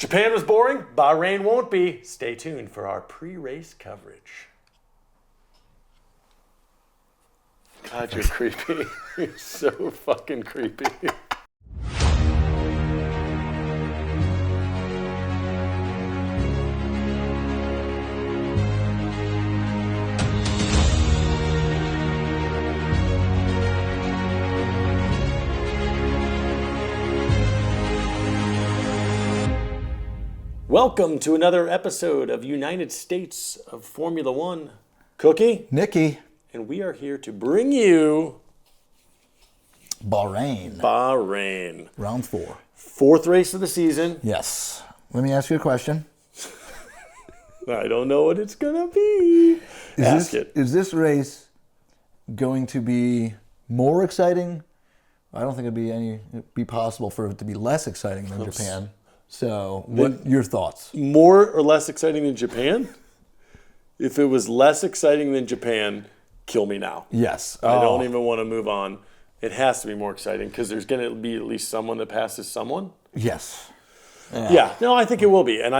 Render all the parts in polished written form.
Japan was boring. Bahrain won't be. Stay tuned for our pre-race coverage. God, you're creepy. You're so fucking creepy. Welcome to another episode of United States of Formula One. Cookie, Nicky, and we are here to bring you Bahrain. Round 4. Fourth race of the season. Yes. Let me ask you a question. I don't know what it's going to be. Is this race going to be more exciting? I don't think it'd be possible for it to be less exciting than Japan. So, what your thoughts? More or less exciting than Japan? If it was less exciting than Japan, kill me now. Yes. I don't even want to move on. It has to be more exciting because there's going to be at least someone that passes someone. Yes. Yeah. No, I think it will be. And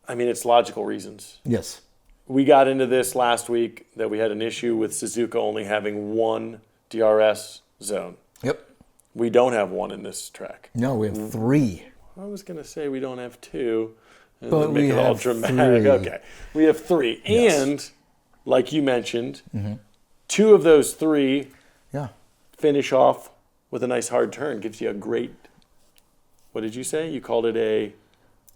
it's logical reasons. Yes. We got into this last week that we had an issue with Suzuka only having one DRS zone. Yep. We don't have one in this track. No, we have 3. I was going to say we don't have 2. And but then make we it have all dramatic. 3. Okay. We have 3. Yes. And, like you mentioned, 2 of those 3 finish off with a nice hard turn. Gives you a great, what did you say? You called it a...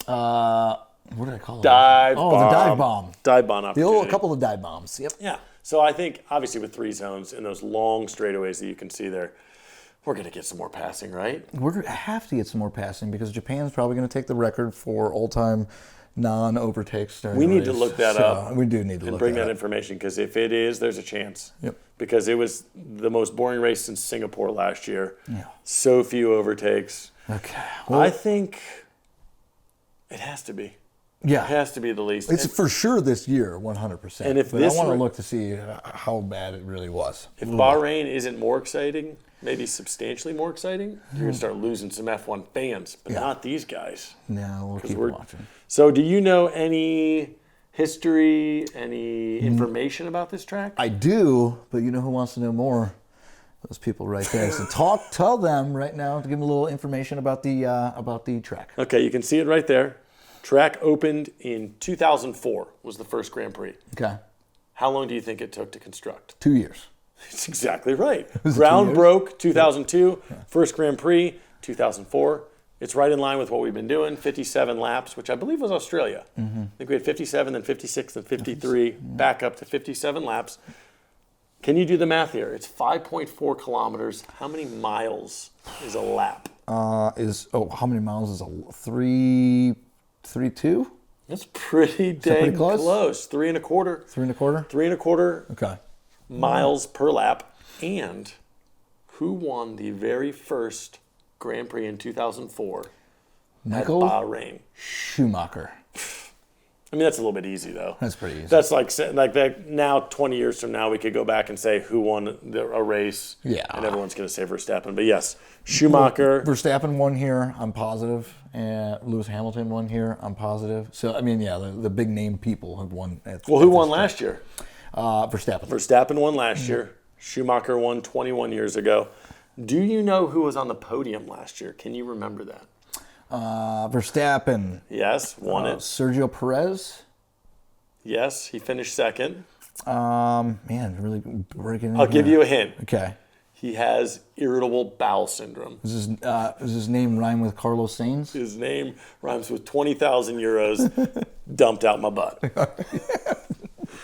what did I call it? Dive bomb. The dive bomb. Dive bomb opportunity. A couple of dive bombs. Yep. Yeah. So I think, obviously, with 3 zones and those long straightaways that you can see there, we're going to get some more passing, right? We're going to have to get some more passing because Japan's probably going to take the record for all-time non-overtakes. We need to look that up. We do need to look that up. And bring that information because if it is, there's a chance. Yep. Because it was the most boring race since Singapore last year. Yeah. So few overtakes. Okay. Well, I think it has to be. Yeah. It has to be the least. It's for sure this year, 100%. And if but I want to look to see how bad it really was. If Bahrain isn't more exciting, maybe substantially more exciting, you're going to start losing some F1 fans, but not these guys. No, we'll keep watching. So do you know any history, any information about this track? I do, but you know who wants to know more? Those people right there. So tell them right now to give them a little information about the track. Okay, you can see it right there. Track opened in 2004 was the first Grand Prix. Okay. How long do you think it took to construct? 2 years. It's exactly right. Ground broke 2002, first Grand Prix 2004. It's right in line with what we've been doing, 57 laps, which I believe was Australia. I think we had 57, then 56, then 53, back up to 57 laps. Can you do the math here? It's 5.4 kilometers. How many miles is a lap? How many miles is a 3.2? That's pretty dang close. 3.25. 3.25? 3.25. Okay. Miles per lap. And who won the very first Grand Prix in 2004 at Bahrain? Schumacher. I mean, that's a little bit easy, though. That's pretty easy. That's like that now, 20 years from now, we could go back and say who won a race. Yeah. And everyone's going to say Verstappen. But yes, Schumacher. Verstappen won here, I'm positive. And Lewis Hamilton won here, I'm positive. So, I mean, yeah, the big name people have won. Who won last year? Verstappen. Verstappen won last year. Schumacher won 21 years ago. Do you know who was on the podium last year? Can you remember that? Verstappen. Yes, won it. Sergio Perez. Yes, he finished second. Really breaking. I'll give you a hint. Okay. He has irritable bowel syndrome. Does his name rhyme with Carlos Sainz? His name rhymes with 20,000 euros dumped out my butt.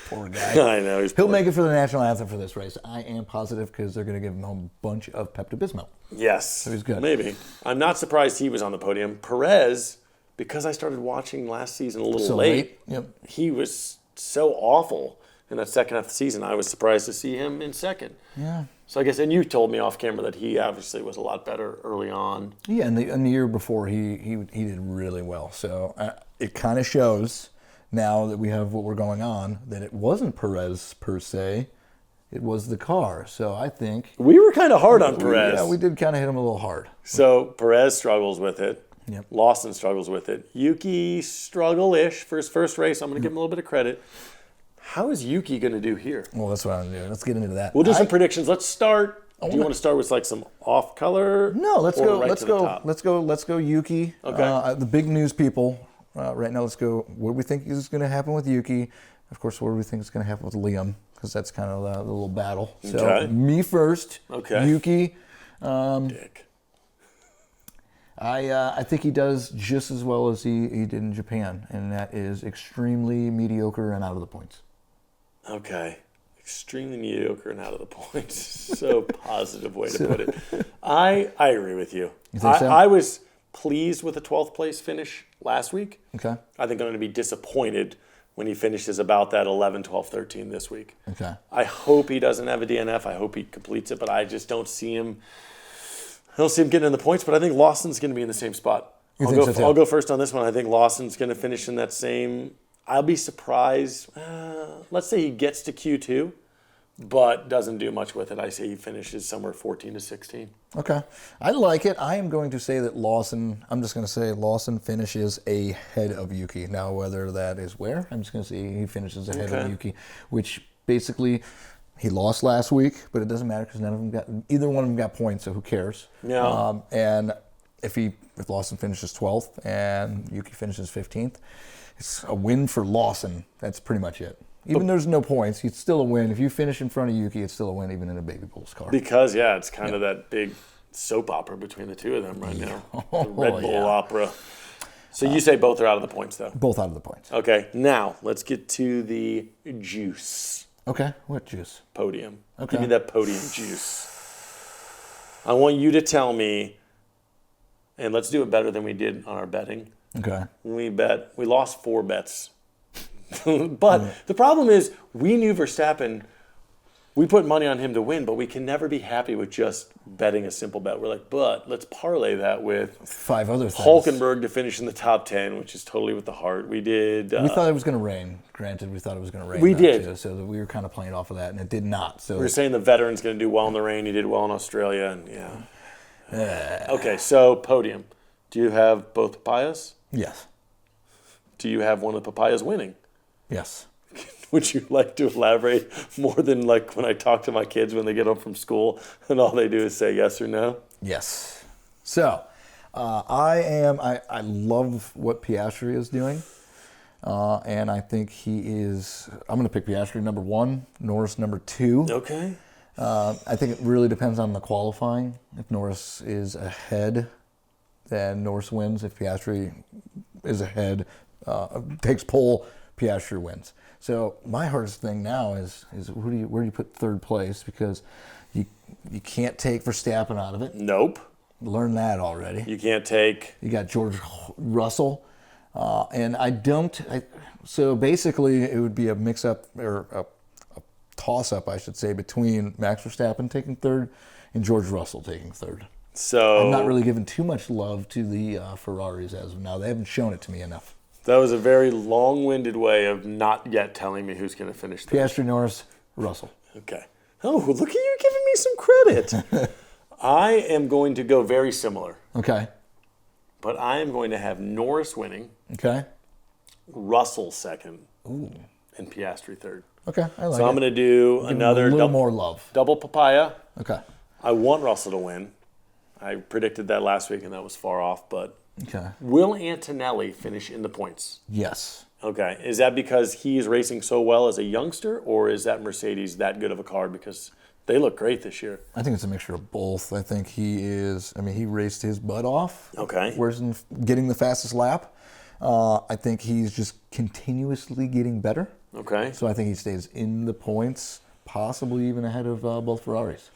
Poor guy. I know. He'll make it for the national anthem for this race. I am positive because they're going to give him a bunch of Pepto-Bismol. Yes. So he's good. Maybe. I'm not surprised he was on the podium. Perez, because I started watching last season a little late, he was so awful in that second half of the season. I was surprised to see him in second. Yeah. So I guess, and you told me off camera that he obviously was a lot better early on. Yeah, and the year before he did really well. So it kind of shows now that we have what we're going on that it wasn't Perez per se. It was the car. So I think we were kind of hard on Perez. Yeah, we did kind of hit him a little hard. So Perez struggles with it. Yep. Lawson struggles with it. Yuki struggle-ish for his first race. I'm going to give him a little bit of credit. How is Yuki going to do here? Well, that's what I'm doing. Let's get into that. We'll do some predictions. Let's start. Do you want to start with like some off-color? No, let's go. Right Let's to go. the top? Let's go. Yuki. Okay. The big news people right now. Let's go. What do we think is going to happen with Yuki? Of course, what do we think is going to happen with Liam? Because that's kind of the little battle. So Okay. me first. Okay. Yuki. Dick. I think he does just as well as he did in Japan, and that is extremely mediocre and out of the points. Okay. Extremely mediocre and out of the points. So positive way to put it. I agree with you. You think so? I was pleased with the 12th place finish last week. Okay. I think I'm going to be disappointed when he finishes about that 11, 12, 13 this week. Okay. I hope he doesn't have a DNF. I hope he completes it, but I just don't see him. I don't see him getting in the points, but I think Lawson's going to be in the same spot. I'll go first on this one. I think Lawson's going to finish in that same. I'll be surprised. Let's say he gets to Q2, but doesn't do much with it. I say he finishes somewhere 14 to 16. Okay. I like it. I am going to say that I'm just going to say Lawson finishes ahead of Yuki. Now, whether that is where, I'm just going to say he finishes ahead of Yuki, which basically he lost last week, but it doesn't matter because either one of them got points, so who cares? Yeah. And if Lawson finishes 12th and Yuki finishes 15th, it's a win for Lawson. That's pretty much it. Even there's no points, it's still a win. If you finish in front of Yuki, it's still a win, even in a baby Bulls car. Because, it's kind of that big soap opera between the two of them right now. The Red Bull opera. So you say both are out of the points, though? Both out of the points. Okay, now let's get to the juice. Okay, what juice? Podium. Okay. Give me that podium juice. I want you to tell me, and let's do it better than we did on our betting. Okay. We lost 4 bets. But the problem is, we knew Verstappen, we put money on him to win, but we can never be happy with just betting a simple bet. We're like, but let's parlay that with 5 other things. Hulkenberg to finish in the top 10, which is totally with the heart. We did. We thought it was going to rain. Granted, we thought it was going to rain. We did. Too, so we were kind of playing off of that, and it did not. So we were saying the veteran's going to do well in the rain. He did well in Australia, and Okay, so podium. Do you have both papayas? Yes. Do you have one of the papayas winning? Yes. Would you like to elaborate more than like when I talk to my kids when they get home from school and all they do is say yes or no? Yes. So, I love what Piastri is doing. And I think I'm going to pick Piastri number 1, Norris number 2. Okay. I think it really depends on the qualifying. If Norris is ahead, then Norris wins. If Piastri is ahead, takes pole, Piastri wins. So my hardest thing now is where do you put third place, because you can't take Verstappen out of it. Nope. Learn that already. You can't take. You got George Russell, and so basically it would be a mix-up or a toss-up, I should say, between Max Verstappen taking third and George Russell taking third. So I'm not really giving too much love to the Ferraris as of now. They haven't shown it to me enough. That was a very long-winded way of not yet telling me who's going to finish third. Piastri, Norris, Russell. Okay. Oh, look at you giving me some credit. I am going to go very similar. Okay. But I am going to have Norris winning, Okay. Russell second, Ooh. and Piastri third. Okay, I like it. So I'm going to do Give him another a little more love. double papaya. Okay. I want Russell to win. I predicted that last week, and that was far off. But Okay. will Antonelli finish in the points? Yes. Okay. Is that because he's racing so well as a youngster, or is that Mercedes that good of a car because they look great this year? I think it's a mixture of both. I think he raced his butt off. Okay. Where's getting the fastest lap. I think he's just continuously getting better. Okay. So I think he stays in the points, possibly even ahead of both Ferraris.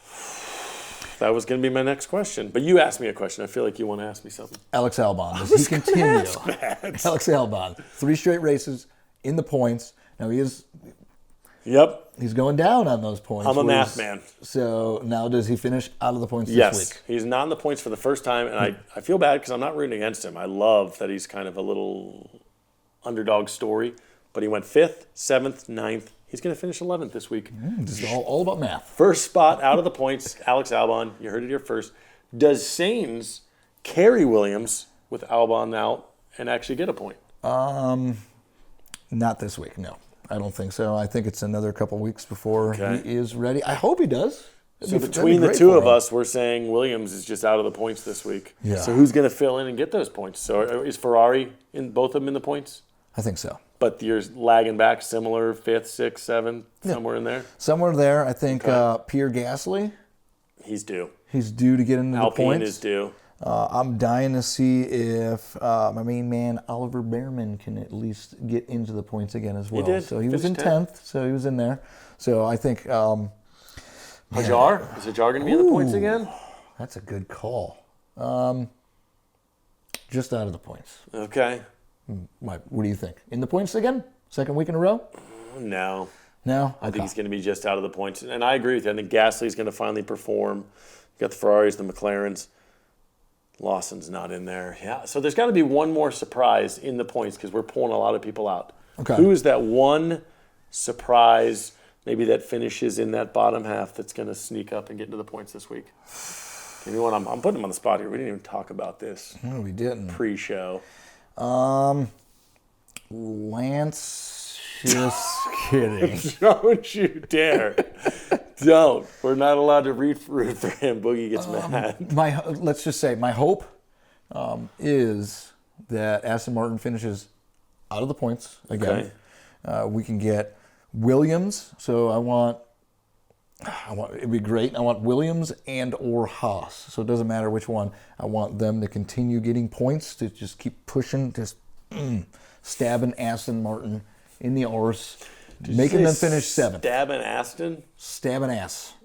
That was going to be my next question. But you asked me a question. I feel like you want to ask me something. Alex Albon, does he continue? Alex Albon, 3 straight races in the points. Now he's going down on those points. I'm a math man. So now does he finish out of the points Yes. this week? He's not in the points for the first time, and I feel bad because I'm not rooting against him. I love that he's kind of a little underdog story. But he went 5th, 7th, 9th. He's going to finish 11th this week. This is all about math. First spot out of the points, Alex Albon. You heard it here first. Does Sainz carry Williams with Albon out and actually get a point? Not this week, no. I don't think so. I think it's another couple weeks before he is ready. I hope he does. So between the two of us, we're saying Williams is just out of the points this week. Yeah. So who's going to fill in and get those points? So is Ferrari in both of them in the points? I think so. But you're lagging back similar, 5th, 6th, 7th, somewhere in there? Somewhere there. I think Pierre Gasly. He's due. He's due to get into the points. Alpine is due. I'm dying to see if my main man Oliver Behrman can at least get into the points again as well. He did. So he was in 10th, so he was in there. So I think Hajar? Is Hajar going to be in the points again? That's a good call. Just out of the points. Okay. What do you think? In the points again? Second week in a row? No. No? I think he's going to be just out of the points. And I agree with you. I think Gasly's going to finally perform. You got the Ferraris, the McLarens. Lawson's not in there. Yeah. So there's got to be one more surprise in the points because we're pulling a lot of people out. Okay. Who is that one surprise, maybe that finishes in that bottom half that's going to sneak up and get into the points this week? Give me one. I'm putting him on the spot here. We didn't even talk about this No, we didn't. pre-show. Lance, just kidding. Don't you dare. Don't. We're not allowed to root for him. Boogie gets mad. Let's just say my hope is that Aston Martin finishes out of the points again. Okay. We can get Williams. So I want it'd be great. I want Williams and or Haas. So it doesn't matter which one. I want them to continue getting points, to just keep pushing, just stabbing Aston Martin in the arse, making them finish 7th. Stabbing Aston? Stabbing ass.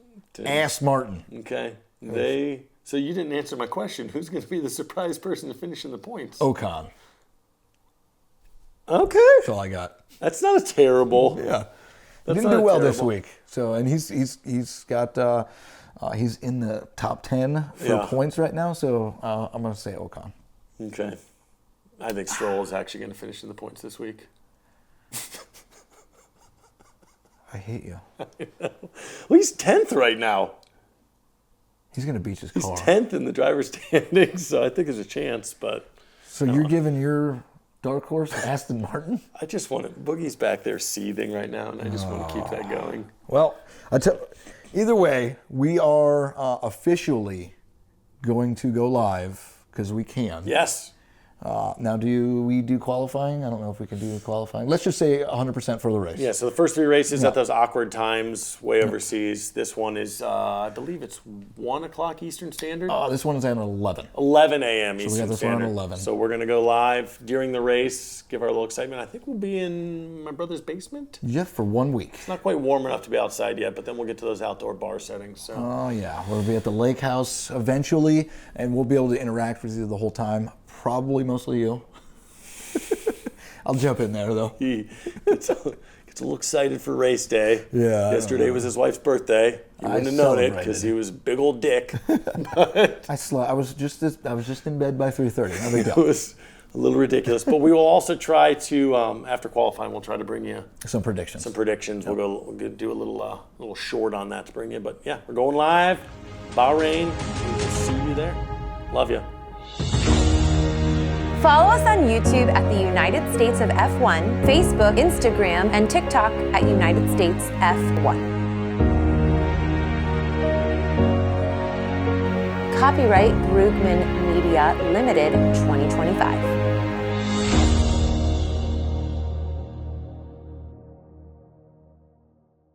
Ass Martin. Okay. So you didn't answer my question. Who's going to be the surprise person to finish in the points? Ocon. Okay. That's all I got. That's not a terrible. Yeah. He That's didn't not do well this terrible. week. So, and he's got he's in the top 10 for points right now. So I'm going to say Ocon. Okay. I think Stroll is actually going to finish in the points this week. I hate you. Well, he's 10th right now. He's going to beat his He's car. 10th in the driver's standings, so I think there's a chance. But So you're giving your dark horse to Aston Martin? I just want to. Boogie's back there seething right now, and I just want to keep that going. Well, either way, we are officially going to go live because we can. Yes. Now, do we do qualifying? I don't know if we can do qualifying. Let's just say 100% for the race. Yeah, so the first 3 races at those awkward times way overseas. This one is, I believe it's 1 o'clock Eastern Standard. This one is at 11. 11 a.m. Eastern we got this one at Standard. 11. So we're going to go live during the race, give our little excitement. I think we'll be in my brother's basement. Yeah, for 1 week. It's not quite warm enough to be outside yet, but then we'll get to those outdoor bar settings. So Oh, yeah. We'll be at the lake house eventually, and we'll be able to interact with you the whole time. Probably mostly you. I'll jump in there, though. he gets a little excited for race day. Yeah, I Yesterday don't know. was his wife's birthday. You wouldn't have known it because he was a big old dick. But I was just in bed by 3:30. No big it deal. was a little ridiculous. But we will also try to, after qualifying, we'll try to bring you Some predictions. some predictions. We'll do a little short on that to bring you. But yeah, we're going live. Bahrain. We will see you there. Love you. Follow us on YouTube at the United States of F1, Facebook, Instagram, and TikTok at United States F1. Copyright Brugman Media Limited 2025.